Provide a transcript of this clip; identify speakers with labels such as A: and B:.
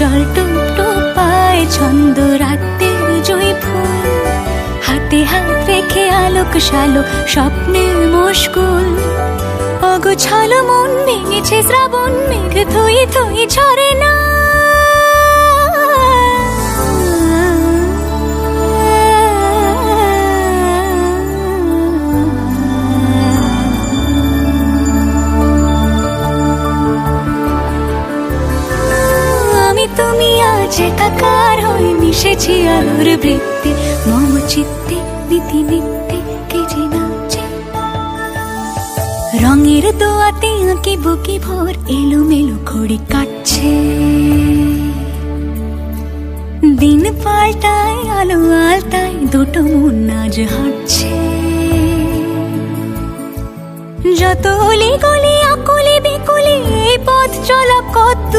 A: জল টুপ টুপ পায় ছন্দ রাতের জয় ফুল, হাতে হাত রেখে আলোক শালো স্বপ্নে মশগুল। অগোছালো মন ভেঙেছে শ্রাবণ মেঘ থই থই ঝরে না। আমি তুমি আজ একাকার হয়ে মিশেছি আলোর বৃত্তে, মম চিত্তে নীতি নিত্যে কে যে নাচে। রঙের দোয়াতে আঁকি বুকি ভোর এলোমেলো ঘড়ি কাটছে। দিন পাল্টায় আলো আলতায় দুটো মন আজ হাঁটছে। যত অলি গলি আকুলি বিকুলি এই পথ চলা কত